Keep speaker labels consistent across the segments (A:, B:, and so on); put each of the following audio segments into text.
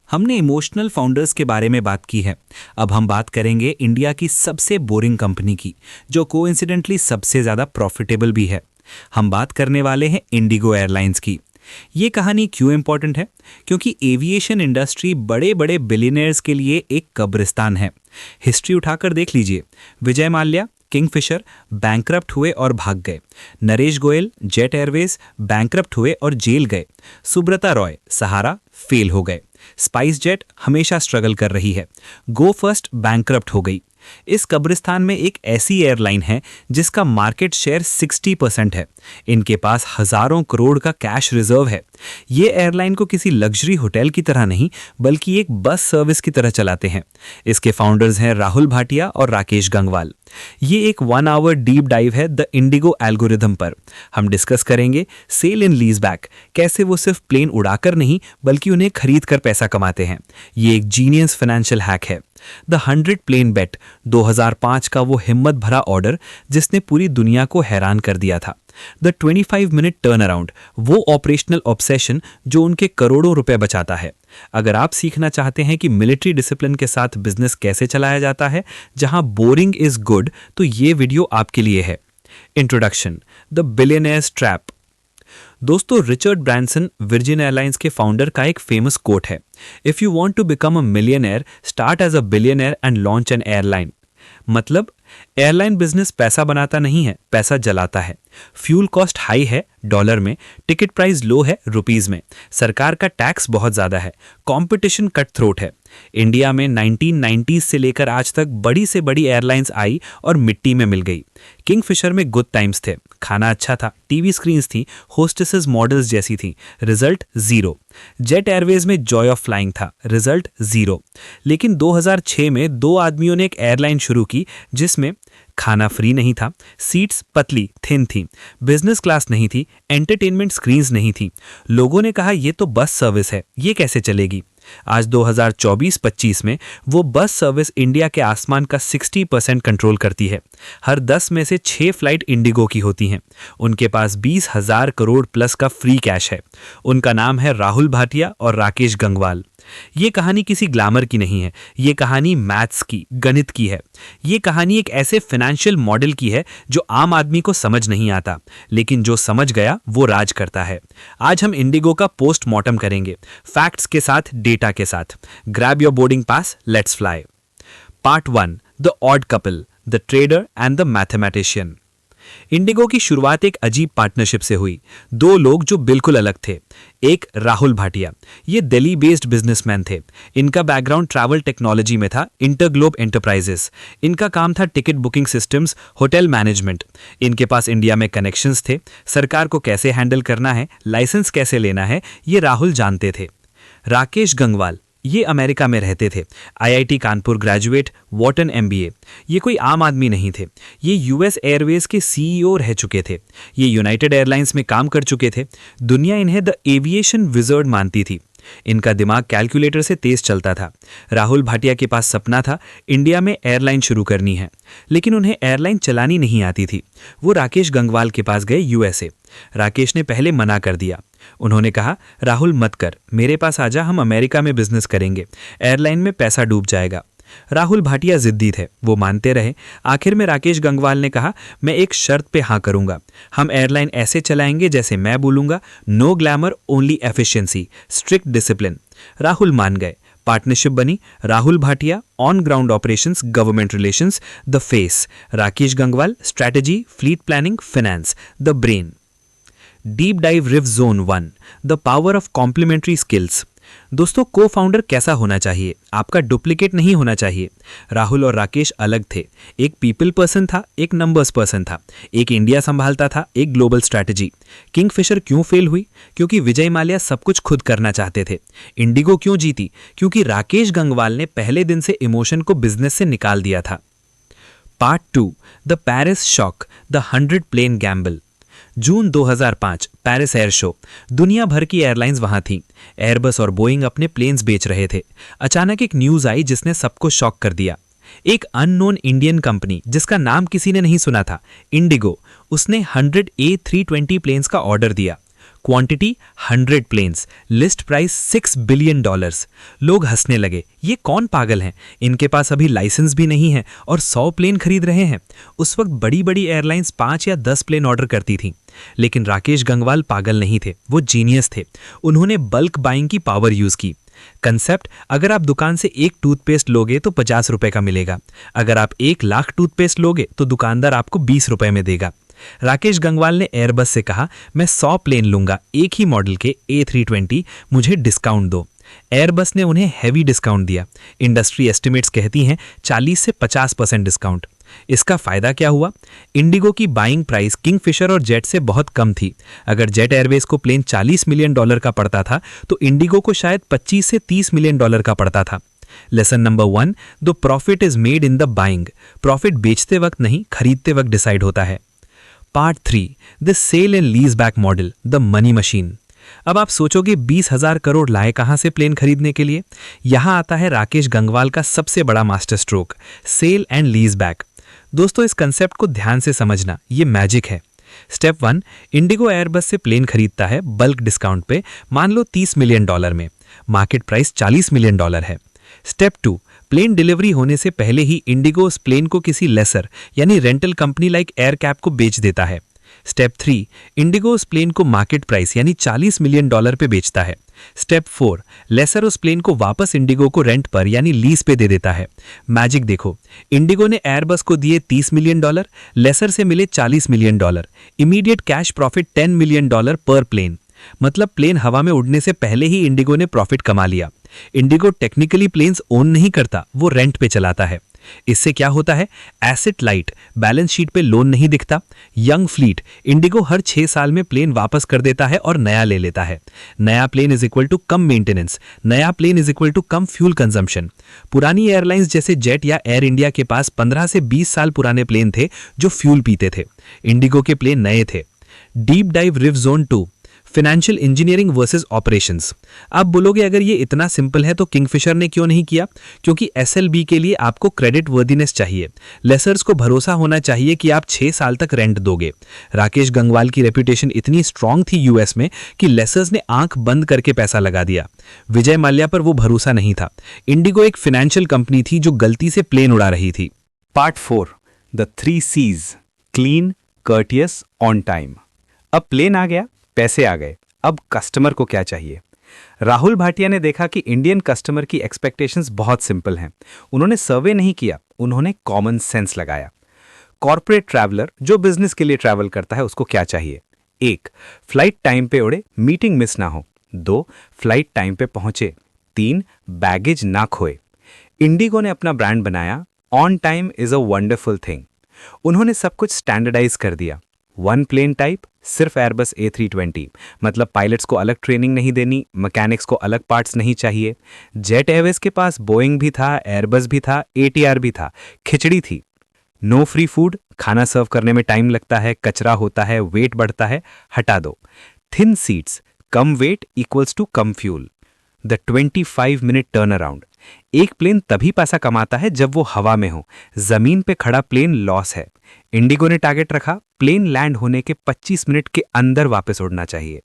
A: हमने emotional founders के बारे में बात की है। अब हम बात करेंगे इंडिया की सबसे बोरिंग कंपनी की, जो कोइंसिडेंटली सबसे ज़्यादा प्रॉफिटेबल भी है। हम बात करने वाले हैं इंडिगो एयरलाइंस की। ये कहानी क्यों इंपॉर्टेंट है? क्योंकि एविएशन इंडस्ट्री बड़े बड़े बिलियनियर्स के लिए एक कब्रिस्तान है। हिस्ट्री उठाकर देख लीजिए। विजय माल्या, किंगफिशर बैंकरप्ट हुए और भाग गए। Naresh Goyal, jet Airways bankrupt हुए और जेल गए। सुब्रता रॉय, सहारा फेल हो गए। स्पाइस जेट हमेशा स्ट्रगल कर रही है। गो फर्स्ट बैंकरप्ट हो गई। इस कब्रिस्तान में एक ऐसी एयरलाइन है जिसका मार्केट शेयर 60% है। इनके पास हजारों करोड़ का कैश रिजर्व है। ये एयरलाइन को किसी लग्जरी होटल की तरह नहीं, बल्कि एक बस सर्विस की तरह चलाते हैं। इसके फाउंडर्स हैं राहुल भाटिया और राकेश गंगवाल। ये एक 1 आवर डीप डाइव है द इंडिगो एल्गोरिथम पर। हम डिस्कस करेंगे सेल इन लीज बैक, कैसे वो सिर्फ प्लेन उड़ाकर नहीं बल्कि उन्हें खरीद कर पैसा कमाते हैं। ये एक जीनियस फाइनेंशियल हैक है। द 100 प्लेन बेट, 2005 का वो हिम्मत भरा ऑर्डर जिसने पूरी दुनिया को हैरान कर दिया था। द 25 मिनट टर्न अराउंड, वो ऑपरेशनल ऑब्सेशन जो उनके करोड़ों रुपए बचाता है। अगर आप सीखना चाहते हैं कि मिलिट्री डिसिप्लिन के साथ बिजनेस कैसे चलाया जाता है जहां बोरिंग इज गुड, तो ये वीडियो आपके लिए है। Introduction, the billionaires trap. दोस्तों, रिचर्ड ब्रांसन वर्जिन एयरलाइंस के फाउंडर का एक फेमस कोट है, if you want to become a millionaire start as a billionaire and launch an airline. मतलब एयरलाइन बिजनेस पैसा बनाता नहीं है, पैसा जलाता है। फ्यूल कॉस्ट हाई है डॉलर में, टिकट प्राइस लो है रुपीस में, सरकार का टैक्स बहुत ज्यादा है, कंपटीशन कट थ्रोट है। इंडिया में 1990s से लेकर आज तक बड़ी से बड़ी एयरलाइंस आई और मिट्टी में मिल गई। किंगफिशर में गुड टाइम्स थे, खाना अच्छा था, टीवी स्क्रीन्स थी, होस्टेसेस मॉडल्स जैसी थी, रिजल्ट जीरो। जेट एयरवेज में जॉय ऑफ फ्लाइंग था, रिजल्ट जीरो। लेकिन 2006 में 2 आदमियों ने एक एयरलाइन शुरू की जिसमें खाना फ्री नहीं था, सीट्स पतली थिन थी, बिजनेस क्लास नहीं थी, एंटरटेनमेंट स्क्रीन्स नहीं थी। लोगों ने कहा ये तो बस सर्विस है, ये कैसे चलेगी? आज 2024-25 में वो बस सर्विस इंडिया के आसमान का 60% कंट्रोल करती है। हर 10 में से 6 फ्लाइट इंडिगो की होती हैं। उनके पास 20,000 करोड़ प्लस का फ्री कैश है। उनका नाम है राहुल भाटिया और राकेश गंगवाल। ये कहानी किसी ग्लैमर की नहीं है, ये कहानी मैथ्स की, गणित की है। ये कहानी एक ऐसे फाइनेंशियल मॉडल की है जो आम आदमी को समझ नहीं आता, लेकिन जो समझ गया वो राज करता है। आज हम इंडिगो का पोस्टमार्टम करेंगे, फैक्ट्स के साथ, डेटा के साथ। Grab your boarding pass, let's fly. Part 1, the odd couple, the trader and the mathematician. Indigo की शुरुआत एक अजीब पार्टनरशिप से हुई। 2 लोग जो बिल्कुल अलग थे। एक राहुल भाटिया, ये दिल्ली बेस्ड बिजनेसमैन थे। इनका बैकग्राउंड ट्रैवल टेक्नोलॉजी में था, इंटरग्लोब एंटरप्राइजेस। इनका काम था ticket booking systems, hotel management. इनके पास इंडिया में कनेक्शंस थे, सरकार को कैसे हैंडल करना है, लाइसेंस कैसे लेना है, ये राहुल जानते थे। राकेश गंगवाल, ये अमेरिका में रहते थे, IIT Kanpur graduate, Wharton MBA. ये कोई आम आदमी नहीं थे, ये यूएस एयरवेज के सीईओ रह चुके थे, ये यूनाइटेड एयरलाइंस में काम कर चुके थे। दुनिया इन्हें द एविएशन विजर्ड मानती थी। इनका दिमाग कैलकुलेटर से तेज चलता था। राहुल भाटिया के पास सपना था इंडिया में एयरलाइन शुरू करनी है, लेकिन उन्हें एयरलाइन चलानी नहीं आती थी। वो राकेश गंगवाल के पास गए यूएसए। राकेश ने पहले मना कर दिया। उन्होंने कहा, राहुल मत कर, मेरे पास आजा, हम अमेरिका में बिजनेस करेंगे, एयरलाइन में पैसा डूब जाएगा। राहुल भाटिया जिद्दी थे, वो मानते रहे। आखिर में राकेश गंगवाल ने कहा, मैं एक शर्त पे हाँ करूंगा, हम एयरलाइन ऐसे चलाएंगे जैसे मैं बोलूंगा, no glamour, only efficiency, strict discipline. Rahul मान गए। पार्टनरशिप बनी। Rahul Bhatia on ground operations, government relations, the face. Rakesh Gangwal strategy, fleet planning, finance, the brain. Deep dive reason 1, the power of complementary skills. दोस्तों, को फाउंडर कैसा होना चाहिए? आपका डुप्लीकेट नहीं होना चाहिए। राहुल और राकेश अलग थे। एक पीपल पर्सन था, एक नंबर्स पर्सन था। एक इंडिया संभालता था, एक ग्लोबल स्ट्रैटेजी। किंगफिशर क्यों फेल हुई? क्योंकि विजय माल्या सब कुछ खुद करना चाहते थे। इंडिगो क्यों जीती? क्योंकि राकेश गंगवाल ने पहले दिन से इमोशन को बिजनेस से निकाल दिया था। Part 2, the Paris shock, the 100 plane gamble. June 2005, Paris Air Show. दुनिया भर की एयरलाइंस वहां थीं। एयरबस और बोइंग अपने प्लेन्स बेच रहे थे। अचानक एक न्यूज आई जिसने सबको शॉक कर दिया। एक अननोन इंडियन कंपनी जिसका नाम किसी ने नहीं सुना था, इंडिगो, उसने 100 A320 प्लेन्स का ऑर्डर दिया। Quantity 100 planes, list price $6 billion. लोग हंसने लगे, ये कौन पागल हैं, इनके पास अभी लाइसेंस भी नहीं है और 100 प्लेन खरीद रहे हैं। उस वक्त बड़ी बड़ी एयरलाइंस 5 या 10 प्लेन ऑर्डर करती थीं। लेकिन राकेश गंगवाल पागल नहीं थे, वो जीनियस थे। उन्होंने बल्क बाइंग की पावर यूज की। कंसेप्ट, अगर आप दुकान से एक टूथपेस्ट लोगे तो 50 रुपए का मिलेगा। अगर आप 1 लाख टूथपेस्ट लोगे तो दुकानदार आपको 20 रुपए में देगा। राकेश गंगवाल ने एयरबस से कहा, मैं 100 प्लेन लूंगा, एक ही मॉडल के A320, मुझे डिस्काउंट दो। एयरबस ने उन्हें हैवी डिस्काउंट दिया। इंडस्ट्री एस्टिमेट्स कहती हैं 40 से 50% डिस्काउंट। इसका फायदा क्या हुआ? इंडिगो की बाइंग प्राइस किंगफिशर और जेट से बहुत कम थी। अगर जेट एयरवेज को प्लेन $40 मिलियन का पड़ता था तो इंडिगो को शायद 25 से $30 मिलियन का पड़ता था। Lesson number 1, the profit is made in the buying. Profit बेचते वक्त नहीं, खरीदते वक्त डिसाइड होता है। Part 3, the sale and lease back model, the money machine. अब आप सोचोगे 20,000 करोड़ लाए कहां से प्लेन खरीदने के लिए? यहां आता है राकेश गंगवाल का सबसे बड़ा master stroke, sale and lease back. दोस्तों, इस कंसेप्ट को ध्यान से समझना, ये मैजिक है। स्टेप 1, इंडिगो एयरबस से प्लेन खरीदता है बल्क डिस्काउंट पे, मान लो $30 मिलियन में। मार्केट प्राइस $40 मिलियन है। स्टेप 2, प्लेन डिलीवरी होने से पहले ही इंडिगो उस प्लेन को किसी लेसर यानी rental company like air cap को बेच देता है। स्टेप 3, इंडिगो उस प्लेन को मार्केट प्राइस यानी $40 मिलियन पे बेचता है। स्टेप 4, लेसर उस प्लेन को वापस इंडिगो को रेंट पर यानी लीज पे दे देता है। मैजिक देखो, इंडिगो ने एयरबस को दिए $30 मिलियन, लेसर से मिले $40 million. Immediate cash profit $10 million पर प्लेन। मतलब प्लेन हवा में उड़ने से पहले ही इंडिगो ने प्रॉफिट कमा लिया। इंडिगो टेक्निकली प्लेन्स ओन नहीं करता, वो रेंट पे चलाता है। इससे क्या होता है? एसेट लाइट, बैलेंस शीट पे लोन नहीं दिखता। यंग फ्लीट, इंडिगो हर 6 साल में प्लेन वापस कर देता है और नया ले लेता है। नया प्लेन इज इक्वल टू कम मेंटेनेंस, नया प्लेन इज इक्वल टू कम फ्यूल कंजम्पशन। पुरानी एयरलाइंस जैसे जेट या एयर इंडिया के पास 15 से 20 साल पुराने प्लेन थे जो फ्यूल पीते थे। इंडिगो के प्लेन नए थे। Deep dive reason 2, financial engineering versus operations. आप बोलोगे अगर ये इतना सिंपल है तो किंगफिशर ने क्यों नहीं किया? क्योंकि एसएलबी के लिए आपको क्रेडिट वर्दीनेस चाहिए। लेसर्स को भरोसा होना चाहिए कि आप 6 साल तक रेंट दोगे। राकेश गंगवाल की रेपुटेशन इतनी स्ट्रांग थी यूएस में कि लेसर्स ने आंख बंद करके पैसा लगा दिया। विजय माल्या पर वो भरोसा नहीं था। इंडिगो एक फाइनेंशियल कंपनी थी जो गलती से प्लेन उड़ा रही थी।
B: Part 4, the 3 C's, clean, courteous, on time. अब प्लेन आ गया, पैसे आ गए, अब कस्टमर को क्या चाहिए? राहुल भाटिया ने देखा कि इंडियन कस्टमर की एक्सपेक्टेशंस बहुत सिंपल हैं। उन्होंने सर्वे नहीं किया, उन्होंने कॉमन सेंस लगाया। कॉर्पोरेट ट्रैवलर जो बिजनेस के लिए ट्रैवल करता है उसको क्या चाहिए? 1, फ्लाइट टाइम पे उड़े, मीटिंग मिस ना हो। 2, फ्लाइट टाइम पे पहुंचे। 3, बैगेज ना खोए। इंडिगो ने अपना ब्रांड बनाया, on time is a wonderful thing. उन्होंने सब कुछ स्टैंडर्डाइज कर दिया। 1 प्लेन टाइप, सिर्फ एयरबस A320, मतलब पायलट्स को अलग ट्रेनिंग नहीं देनी, मैकेनिक्स को अलग पार्ट्स नहीं चाहिए। जेट एयरवेज के पास बोइंग भी था, एयरबस भी था, ATR भी था, खिचड़ी थी। नो फ्री फूड, खाना सर्व करने में टाइम लगता है, कचरा होता है, वेट बढ़ता है, हटा दो। थिन सीट्स, कम वेट इक्वल्स टू कम fuel. The 25 minute turn around. एक प्लेन तभी पैसा कमाता है जब वो हवा में हो, जमीन पे खड़ा प्लेन लॉस है। इंडिगो ने टारगेट रखा, प्लेन लैंड होने के 25 मिनट के अंदर वापस उड़ना चाहिए।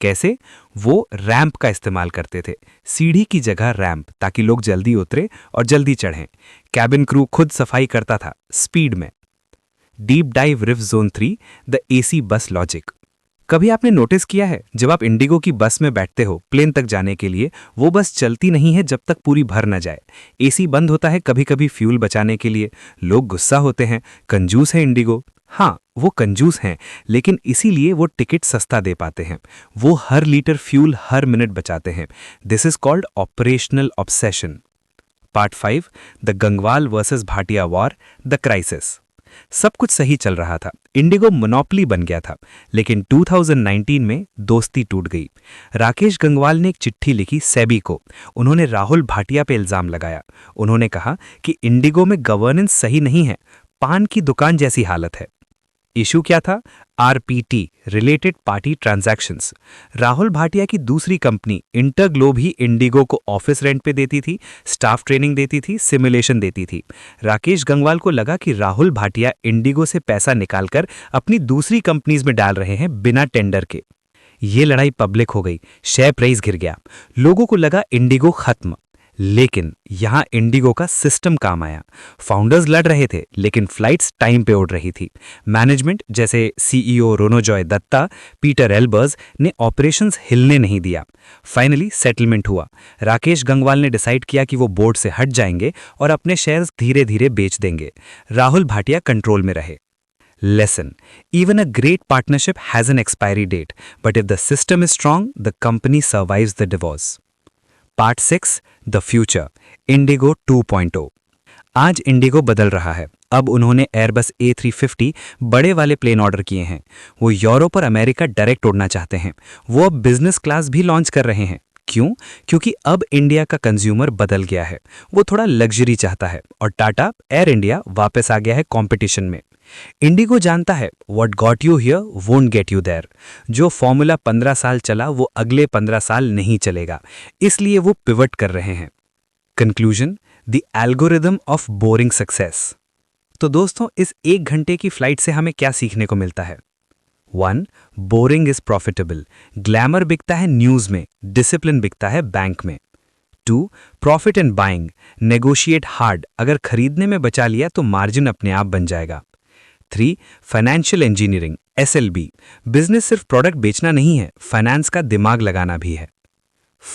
B: कैसे? वो रैंप का इस्तेमाल करते थे, सीढ़ी की जगह रैंप, ताकि लोग जल्दी उतरे और जल्दी चढ़ें। कैबिन क्रू खुद सफाई करता था, स्पीड में। Deep dive reason 3, the AC bus logic. कभी आपने नोटिस किया है, जब आप इंडिगो की बस में बैठते हो प्लेन तक जाने के लिए, वो बस चलती नहीं है जब तक पूरी भर न जाए। AC बंद होता है कभी कभी फ्यूल बचाने के लिए। लोग गुस्सा होते हैं, कंजूस है इंडिगो। हाँ, वो कंजूस हैं, लेकिन इसीलिए वो टिकट सस्ता दे पाते हैं। वो हर लीटर फ्यूल हर मिनट बचाते हैं। This is called operational obsession. Part 5, the Gangwal versus Bhatia war, the crisis. सब कुछ सही चल रहा था, इंडिगो मोनोपोली बन गया था, लेकिन 2019 में दोस्ती टूट गई। राकेश गंगवाल ने एक चिट्ठी लिखी सेबी को। उन्होंने राहुल भाटिया पे इल्जाम लगाया। उन्होंने कहा कि इंडिगो में गवर्नेंस सही नहीं है, पान की दुकान जैसी हालत है। इशू क्या था? RPT, related party transactions. Rahul Bhatia की दूसरी कंपनी इंटरग्लोब ही इंडिगो को ऑफिस रेंट पे देती थी, स्टाफ ट्रेनिंग देती थी, सिमुलेशन देती थी। राकेश गंगवाल को लगा कि राहुल भाटिया इंडिगो से पैसा निकालकर अपनी दूसरी कंपनीज में डाल रहे हैं बिना टेंडर के। ये लड़ाई पब्लिक हो गई, शेयर प्राइस गिर गया, लोगों को लगा इंडिगो खत्म। लेकिन यहां इंडिगो का सिस्टम काम आया। फाउंडर्स लड़ रहे थे लेकिन फ्लाइट्स टाइम पे उड़ रही थी। मैनेजमेंट जैसे CEO Ronojoy Dutta, Peter Elbers ने ऑपरेशंस हिलने नहीं दिया। फाइनली सेटलमेंट हुआ। राकेश गंगवाल ने डिसाइड किया कि वो बोर्ड से हट जाएंगे और अपने शेयर्स धीरे धीरे बेच देंगे। राहुल भाटिया कंट्रोल में रहे। Lesson: even a great partnership has an expiry date, but if the system is strong, the company survives the divorce. Part 6: The Future. Indigo 2.0. आज इंडिगो बदल रहा है। अब उन्होंने एयरबस A350 बड़े वाले प्लेन ऑर्डर किए हैं। वो यूरोप और अमेरिका डायरेक्ट उड़ना चाहते हैं। वो अब बिजनेस क्लास भी लॉन्च कर रहे हैं। क्यों? क्योंकि अब इंडिया का कंज्यूमर बदल गया है। वो थोड़ा लग्जरी चाहता है और टाटा एयर इंडिया वापस आ गया है कंपटीशन में। इंडिगो जानता है what got you here won't get you there. जो फॉर्मूला 15 साल चला वो अगले 15 साल नहीं चलेगा, इसलिए वो पिवट कर रहे हैं। Conclusion: the algorithm of boring success. तो दोस्तों, इस 1 घंटे की फ्लाइट से हमें क्या सीखने को मिलता है? 1. Boring is profitable. ग्लैमर बिकता है न्यूज में, डिसिप्लिन बिकता है बैंक में। 2. Profit in buying. Negotiate hard, अगर खरीदने में बचा लिया तो मार्जिन अपने आप बन जाएगा। 3. Financial engineering SLB। बिजनेस सिर्फ प्रोडक्ट बेचना नहीं है, फाइनेंस का दिमाग लगाना भी है।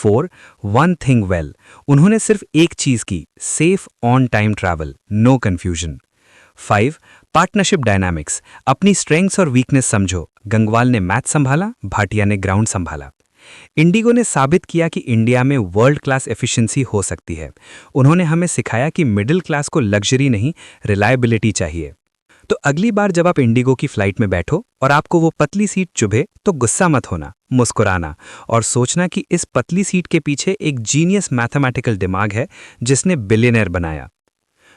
B: 4. One thing well. उन्होंने सिर्फ एक चीज की, safe on time travel, no confusion. 5. Partnership dynamics. अपनी स्ट्रेंथ्स और वीकनेस समझो। गंगवाल ने मैथ संभाला, भाटिया ने ग्राउंड संभाला। इंडिगो ने साबित किया कि इंडिया में वर्ल्ड क्लास एफिशिएंसी हो सकती है। उन्होंने हमें सिखाया कि मिडिल क्लास को लग्जरी नहीं, रिलायबिलिटी चाहिए। तो अगली बार जब आप इंडिगो की फ्लाइट में बैठो और आपको वो पतली सीट चुभे तो गुस्सा मत होना, मुस्कुराना और सोचना कि इस पतली सीट के पीछे एक जीनियस मैथमेटिकल दिमाग है जिसने बिलियनर बनाया।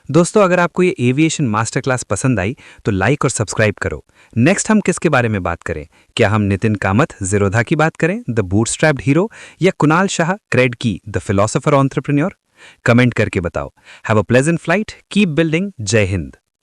B: दोस्तों, अगर आपको ये एविएशन मास्टर क्लास पसंद आई तो लाइक और सब्सक्राइब करो। नेक्स्ट हम किसके बारे में बात करें? क्या हम नितिन कामत ज़ीरोधा की बात करें, द बूटस्ट्रैप्ड हीरो, या कुणाल शाह क्रेड की, द फिलोसोफर एंटरप्रेन्योर? कमेंट करके बताओ। Have a pleasant flight, keep building. जय हिंद।